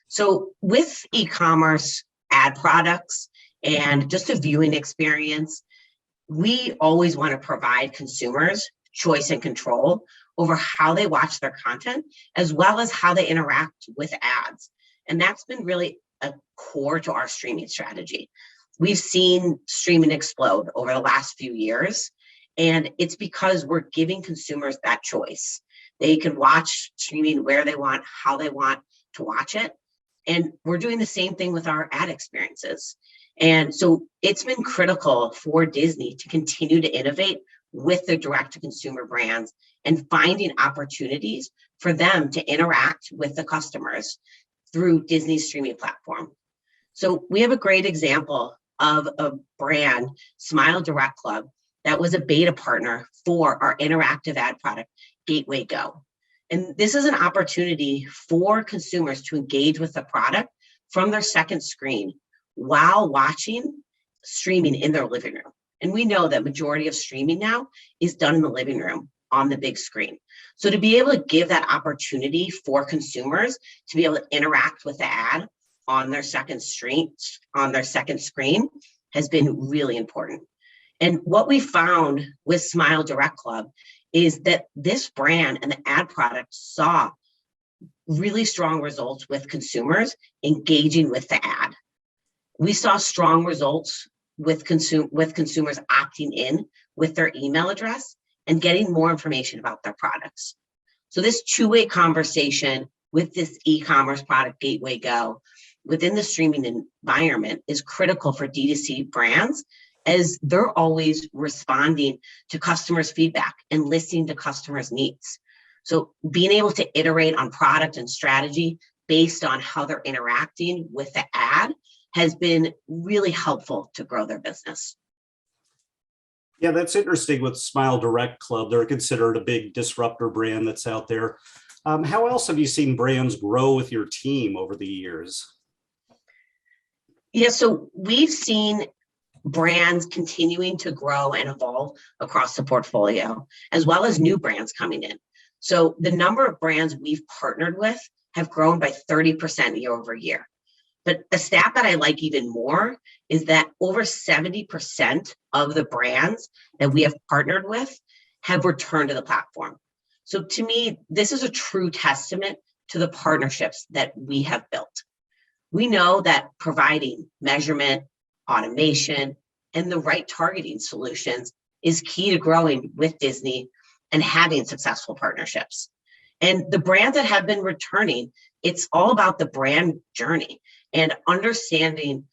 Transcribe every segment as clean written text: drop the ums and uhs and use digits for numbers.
So with e-commerce ad products and just a viewing experience, we always want to provide consumers choice and control over how they watch their content, as well as how they interact with ads. And that's been really a core to our streaming strategy. We've seen streaming explode over the last few years, and it's because we're giving consumers that choice. They can watch streaming where they want, how they want to watch it. And we're doing the same thing with our ad experiences. And so it's been critical for Disney to continue to innovate with the direct-to-consumer brands and finding opportunities for them to interact with the customers through Disney's streaming platform. So we have a great example of a brand, Smile Direct Club, that was a beta partner for our interactive ad product, Gateway Go. And this is an opportunity for consumers to engage with the product from their second screen while watching streaming in their living room. And we know that majority of streaming now is done in the living room on the big screen. So to be able to give that opportunity for consumers to be able to interact with the ad on their second screen, has been really important. And what we found with Smile Direct Club is that this brand and the ad product saw really strong results with consumers engaging with the ad. We saw strong results with consumers opting in with their email address and getting more information about their products. So this two-way conversation with this e-commerce product, Gateway Go, within the streaming environment is critical for D2C brands, as they're always responding to customers' feedback and listening to customers' needs. So being able to iterate on product and strategy based on how they're interacting with the ad has been really helpful to grow their business. Yeah, that's interesting with Smile Direct Club. They're considered a big disruptor brand that's out there. How else have you seen brands grow with your team over the years? Yeah, so we've seen brands continuing to grow and evolve across the portfolio, as well as new brands coming in. So the number of brands we've partnered with have grown by 30% year over year. But the stat that I like even more is that over 70% of the brands that we have partnered with have returned to the platform. So to me, this is a true testament to the partnerships that we have built. We know that providing measurement, automation, and the right targeting solutions is key to growing with Disney and having successful partnerships. And the brands that have been returning, it's all about the brand journey and understanding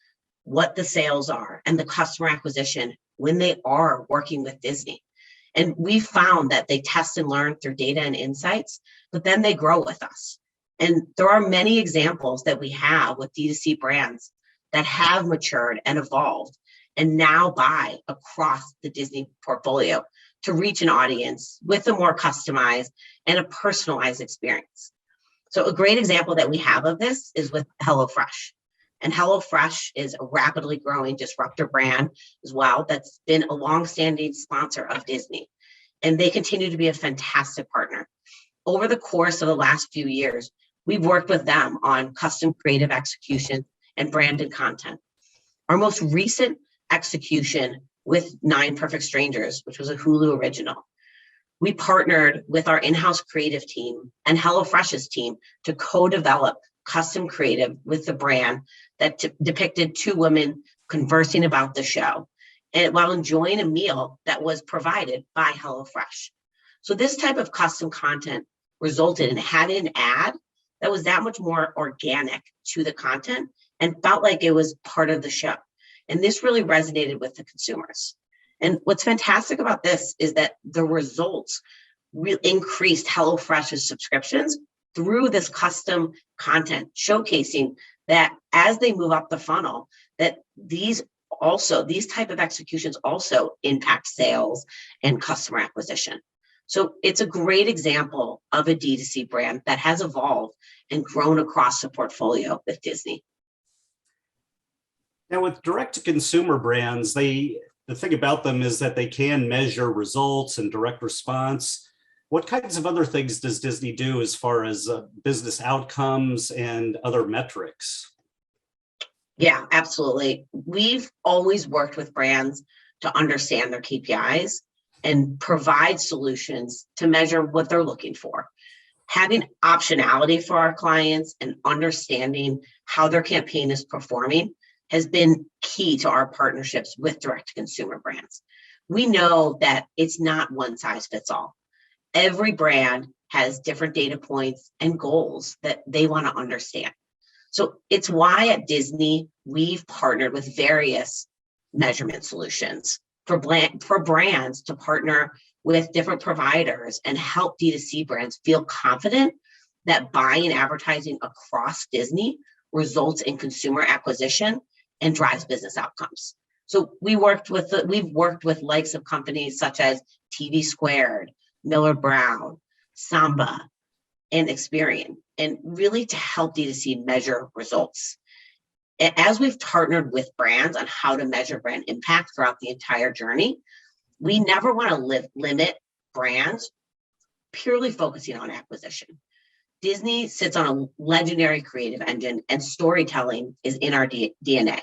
what the sales are and the customer acquisition when they are working with Disney. And we found that they test and learn through data and insights, but then they grow with us. And there are many examples that we have with D2C brands that have matured and evolved and now buy across the Disney portfolio to reach an audience with a more customized and a personalized experience. So a great example that we have of this is with HelloFresh. And HelloFresh is a rapidly growing disruptor brand as well that's been a longstanding sponsor of Disney. And they continue to be a fantastic partner. Over the course of the last few years, we've worked with them on custom creative execution and branded content. Our most recent execution with 9 Perfect Strangers, which was a Hulu original, we partnered with our in-house creative team and HelloFresh's team to co-develop custom creative with the brand that depicted 2 women conversing about the show and while enjoying a meal that was provided by HelloFresh. So this type of custom content resulted in having an ad that was that much more organic to the content and felt like it was part of the show. And this really resonated with the consumers. And what's fantastic about this is that the results really increased HelloFresh's subscriptions through this custom content, showcasing that as they move up the funnel, that these type of executions also impact sales and customer acquisition. So it's a great example of a D2C brand that has evolved and grown across the portfolio with Disney. Now with direct-to-consumer brands, the thing about them is that they can measure results and direct response. What kinds of other things does Disney do as far as business outcomes and other metrics? Yeah, absolutely. We've always worked with brands to understand their KPIs and provide solutions to measure what they're looking for. Having optionality for our clients and understanding how their campaign is performing has been key to our partnerships with direct to consumer brands. We know that it's not one size fits all. Every brand has different data points and goals that they want to understand. So it's why at Disney, we've partnered with various measurement solutions for brands to partner with different providers and help D2C brands feel confident that buying advertising across Disney results in consumer acquisition and drives business outcomes. So we've worked with likes of companies such as TV Squared, Miller Brown, Samba, and Experian, and really to help D2C measure results. As we've partnered with brands on how to measure brand impact throughout the entire journey, we never want to limit brands purely focusing on acquisition. Disney sits on a legendary creative engine, and storytelling is in our DNA.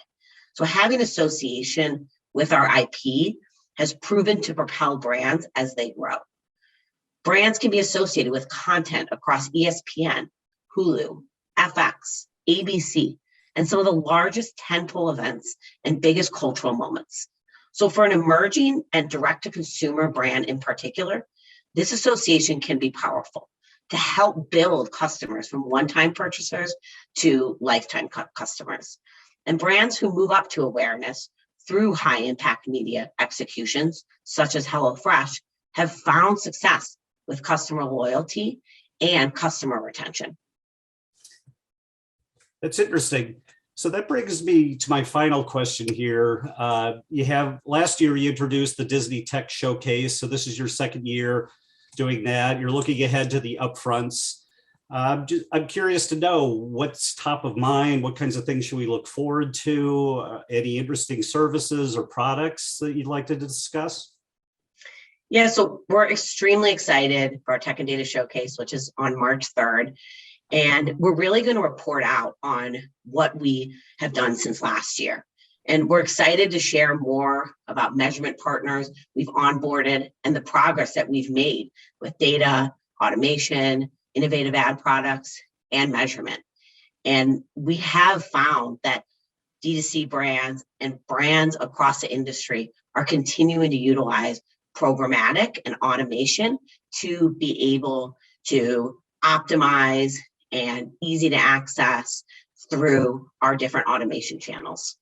So having association with our IP has proven to propel brands as they grow. Brands can be associated with content across ESPN, Hulu, FX, ABC, and some of the largest tentpole events and biggest cultural moments. So for an emerging and direct-to-consumer brand in particular, this association can be powerful to help build customers from one-time purchasers to lifetime customers. And brands who move up to awareness through high-impact media executions, such as HelloFresh, have found success with customer loyalty and customer retention. That's interesting. So that brings me to my final question here. Last year you introduced the Disney Tech Showcase. So this is your second year doing that. You're looking ahead to the upfronts. I'm curious to know what's top of mind. What kinds of things should we look forward to? Any interesting services or products that you'd like to discuss? Yeah, so we're extremely excited for our Tech and Data Showcase, which is on March 3rd. And we're really going to report out on what we have done since last year. And we're excited to share more about measurement partners we've onboarded and the progress that we've made with data, automation, innovative ad products, and measurement. And we have found that D2C brands and brands across the industry are continuing to utilize programmatic and automation to be able to optimize and easy to access through our different automation channels.